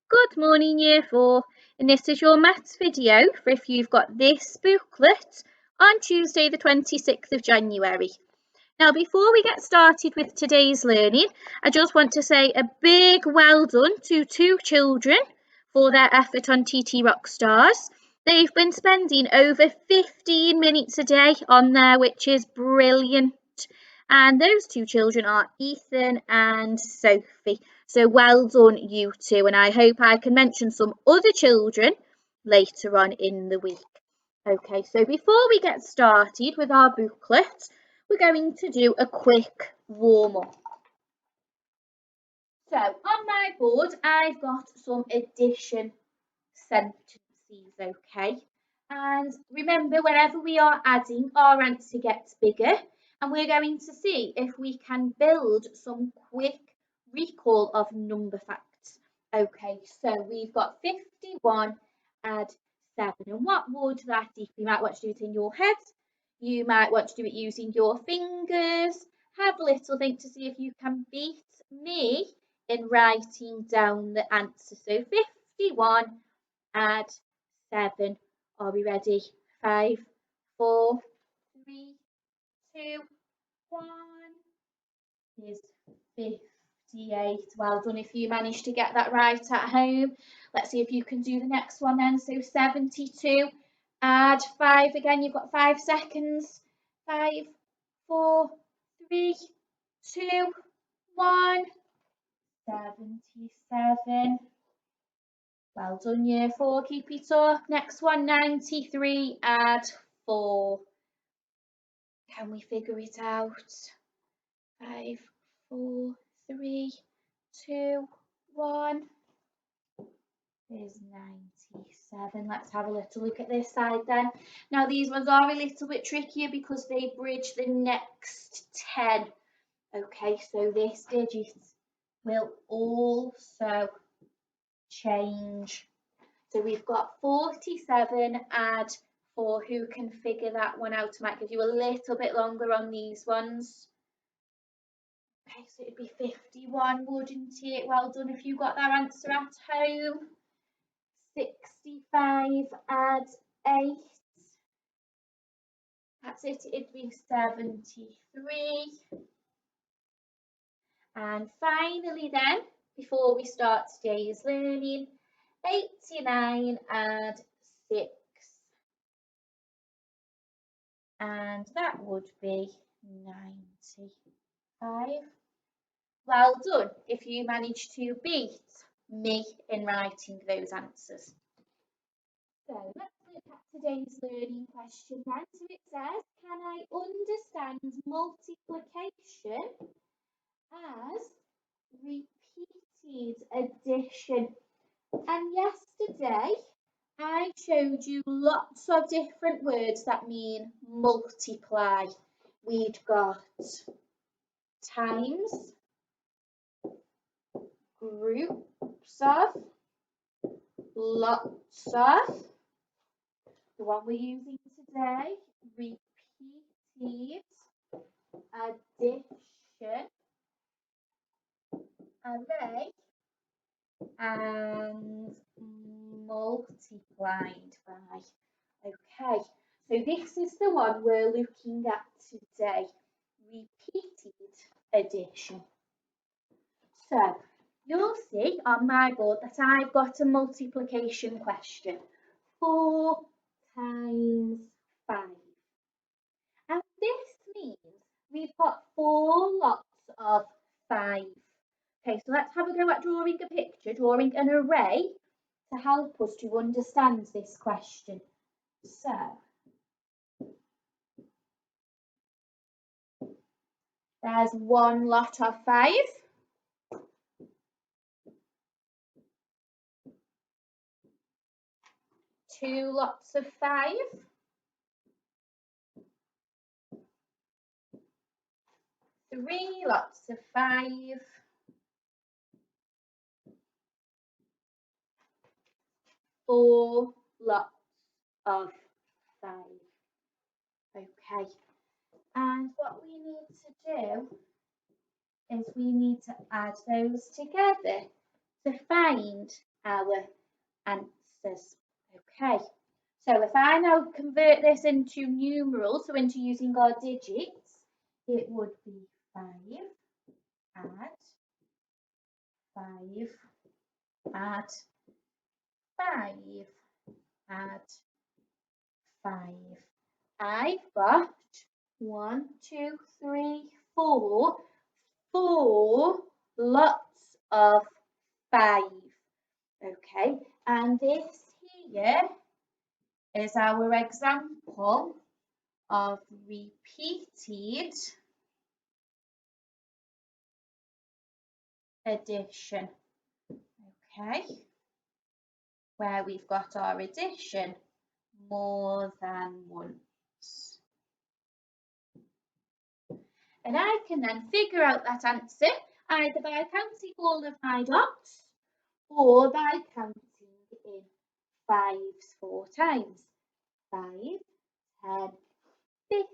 Good morning, Year 4, and this is your maths video for if you've got this booklet on Tuesday the 26th of January. Now, before we get started with today's learning, I just want to say a big well done to two children for their effort on TT Rockstars. They've been spending over 15 minutes a day on there, which is brilliant. And those two children are Ethan and Sophie. So well done, you two. And I hope I can mention some other children later on in the week. Okay, so before we get started with our booklet, we're going to do a quick warm-up. So on my board, I've got some addition sentences, okay? And remember, whenever we are adding, our answer gets bigger. And we're going to see if we can build some quick recall of number facts. Okay, so we've got 51 add 7. And what would that be? You might want to do it in your head. You might want to do it using your fingers. Have a little think to see if you can beat me in writing down the answer. So 51 add 7. Are we ready? 5, 4, 3, 2, 1 is 58. Well done if you managed to get that right at home. Let's see if you can do the next one then. So 72 add 5 again. You've got 5 seconds. 5, 4, 3, 2, 1. 77. Well done, Year 4. Keep it up. Next one, 93 add 4. Can we figure it out? 5, 4, 3, 2, 1 is 97. Let's have a little look at this side then. Now these ones are a little bit trickier because they bridge the next 10. Okay, so this digit will also change. So we've got 47 add 4. Who can figure that one out? I might give you a little bit longer on these ones. Okay, so it'd be 51, wouldn't it? Well done if you got that answer at home. 65 add 8. That's it, it'd be 73. And finally then, before we start today's learning, 89 add 6. And that would be 95. Well done if you managed to beat me in writing those answers. So let's look at today's learning question then. So it says, can I understand multiplication as repeated addition? And yesterday I showed you lots of different words that mean multiply. We'd got times, groups of, lots of. The one we're using today, repeated addition, array, and multiplied by. Okay, so this is the one we're looking at today, repeated addition. So you'll see on my board that I've got a multiplication question. 4 times 5. And this means we've got 4 lots of 5. Okay, so let's have a go at drawing a picture, drawing an array to help us to understand this question. So there's 1 lot of 5. Two lots of 5. 3 lots of 5. 4 lots of 5. Okay, and what we need to do is we need to add those together to find our answers. Okay, so if I now convert this into numerals, so into using our digits, it would be 5, add 5, add 5, add 5. I've got 1, 2, 3, 4, 4 lots of 5. Okay, and this here is our example of repeated addition. Okay, where we've got our addition more than once. And I can then figure out that answer either by counting all of my dots or by counting in 5s 4 times. 5, 10, 15,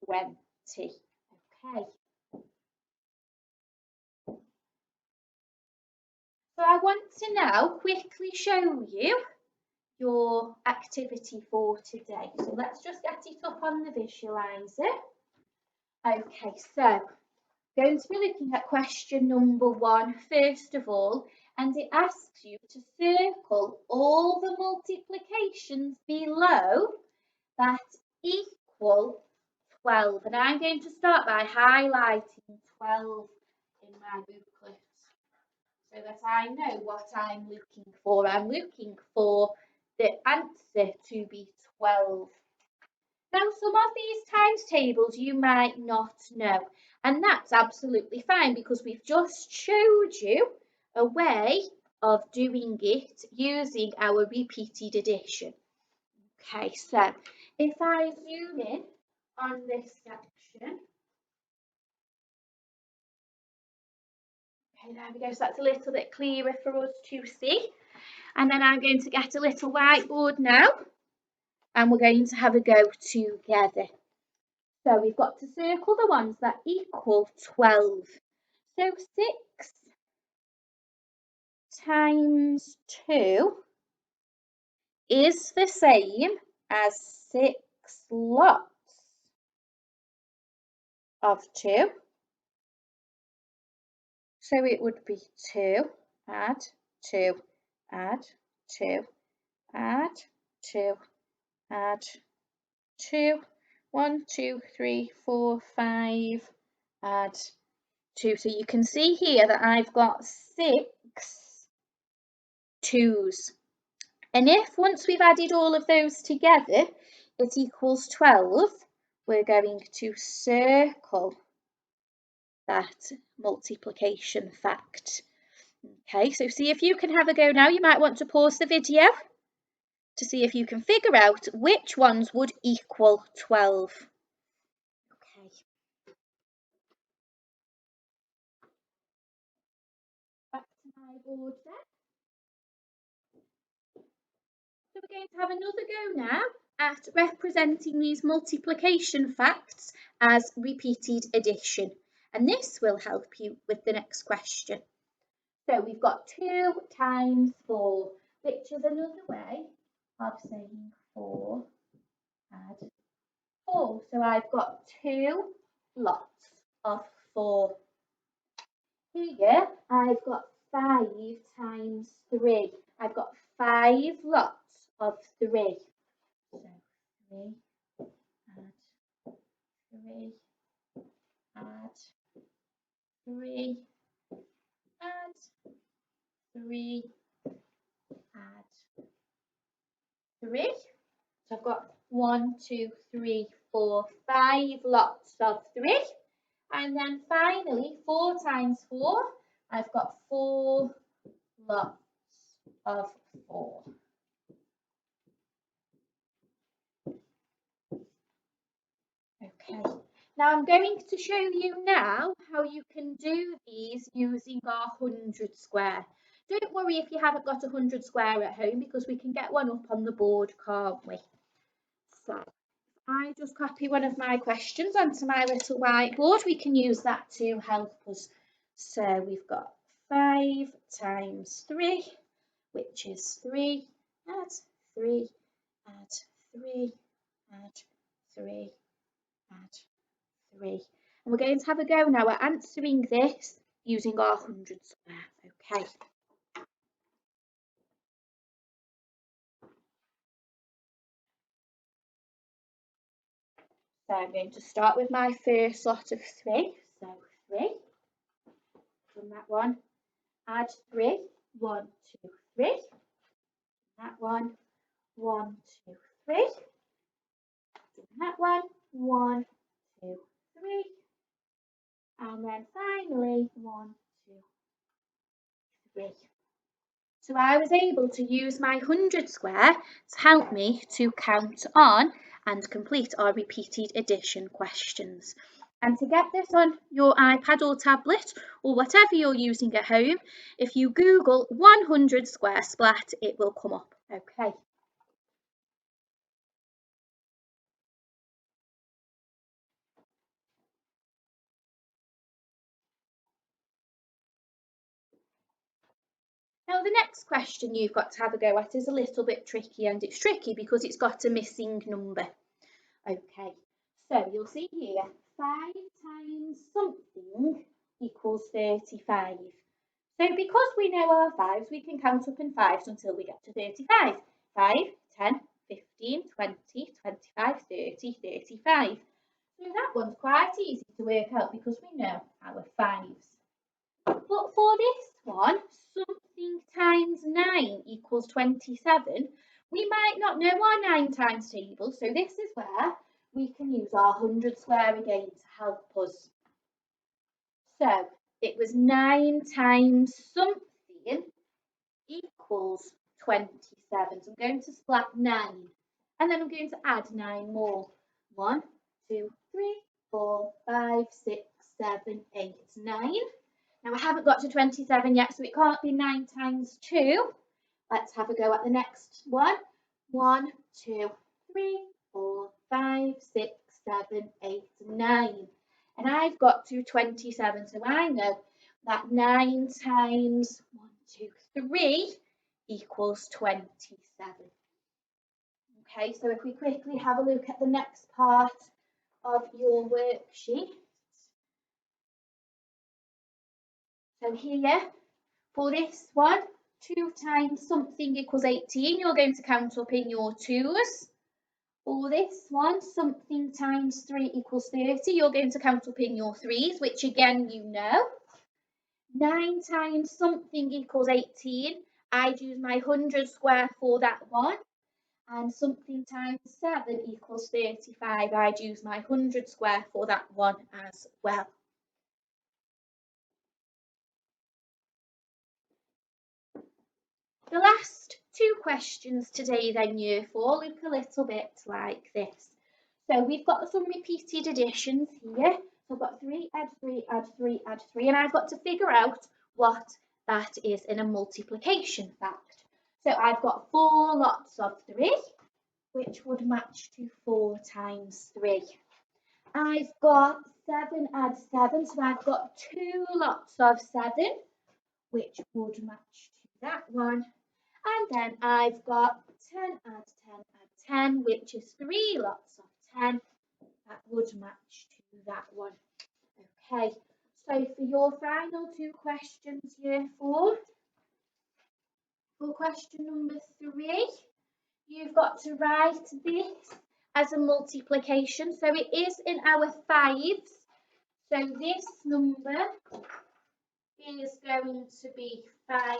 20. Okay. So I want to now quickly show you your activity for today. So let's just get it up on the visualizer. Okay, so going to be looking at question number 1 first of all, and it asks you to circle all the multiplications below that equal 12. And I'm going to start by highlighting 12 in my booklet so that I know what I'm looking for. I'm looking for the answer to be 12. Now, some of these times tables you might not know, and that's absolutely fine because we've just showed you a way of doing it using our repeated addition. Okay, so if I zoom in on this section, okay, there we go, so that's a little bit clearer for us to see. And then I'm going to get a little whiteboard now, and we're going to have a go together. So we've got to circle the ones that equal 12. So 6 times 2 is the same as 6 lots of 2. So it would be 2, add 2, add 2, add 2, add 2, 1, 2, 3, 4, 5, add 2. So you can see here that I've got 6 2's. And if once we've added all of those together, it equals 12, we're going to circle that multiplication fact. Okay, so see if you can have a go now. You might want to pause the video to see if you can figure out which ones would equal 12. Okay. Back to my board then. So we're going to have another go now at representing these multiplication facts as repeated addition. And this will help you with the next question. So we've got 2 times 4, which is another way of saying 4 add 4. So I've got 2 lots of 4. Here I've got 5 times 3. I've got 5 lots of 3. So 3 add 3 add 3 add 3 add 3. So I've got 1, 2, 3, 4, 5 lots of 3. And then finally, 4 times 4, I've got 4 lots of 4. Okay, now I'm going to show you now how you can do these using our 100 square. Don't worry if you haven't got a 100 square at home because we can get one up on the board, can't we? So I just copy one of my questions onto my little whiteboard. We can use that to help us. So we've got 5 times 3. which is 3, add 3, add 3, add 3, add 3. And we're going to have a go now at answering this using our 100 square, okay? So I'm going to start with my first lot of 3. So 3, from that one, add 3, 1, 2, 3. That one, 1, 2, 3. That one, 1, 2, 3. And then finally, 1, 2, 3. So I was able to use my 100 square to help me to count on and complete our repeated addition questions. And to get this on your iPad or tablet or whatever you're using at home, if you Google 100 square splat, it will come up, okay? Now the next question you've got to have a go at is a little bit tricky, and it's tricky because it's got a missing number. Okay, so you'll see here 5 times something equals 35. So because we know our 5s, we can count up in 5s until we get to 35. 5, 10, 15, 20, 25, 30, 35. So that one's quite easy to work out because we know our 5s. But for this one, something times 9 equals 27. We might not know our 9 times table, so this is where we can use our 100 square again to help us. So it was 9 times something equals 27. So I'm going to splat 9, and then I'm going to add 9 more. 1, 2, 3, 4, 5, 6, 7, 8, 9. Now I haven't got to 27 yet, so it can't be 9 times 2. Let's have a go at the next one. 1, 2, 3, 4, 5, 6, 7, 8, 9. And I've got to 27, so I know that 9 times 1, 2, 3 equals 27. Okay, so if we quickly have a look at the next part of your worksheet. So here, for this one, 2 times something equals 18. You're going to count up in your 2s. For this one, something times 3 equals 30. You're going to count up in your 3s, which again you know. 9 times something equals 18. I'd use my 100 square for that one. And something times 7 equals 35. I'd use my 100 square for that one as well. The last 2 questions today then, Year 4, look a little bit like this. So we've got some repeated additions here. So I've got 3, add 3, add 3, add 3, and I've got to figure out what that is in a multiplication fact. So I've got 4 lots of 3, which would match to 4 times 3. I've got 7 add 7, so I've got 2 lots of 7, which would match to that one. And then I've got 10 add 10 add 10, which is 3 lots of 10. That would match to that one. Okay, so for your final 2 questions, Year 4, for question number 3, you've got to write this as a multiplication. So it is in our 5s. So this number is going to be 5.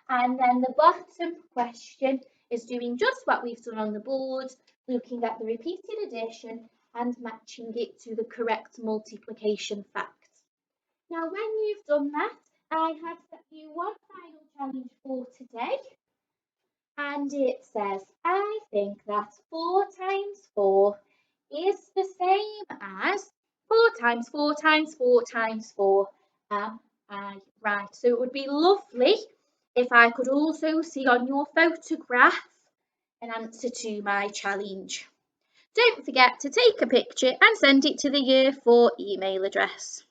And then the bottom question is doing just what we've done on the board, looking at the repeated addition and matching it to the correct multiplication fact. Now, when you've done that, I have set you one final challenge for today. And it says, I think that 4 times 4 is the same as 4 times 4 times 4 times 4. Am I right? So it would be lovely if I could also see on your photograph an answer to my challenge. Don't forget to take a picture and send it to the Year 4 email address.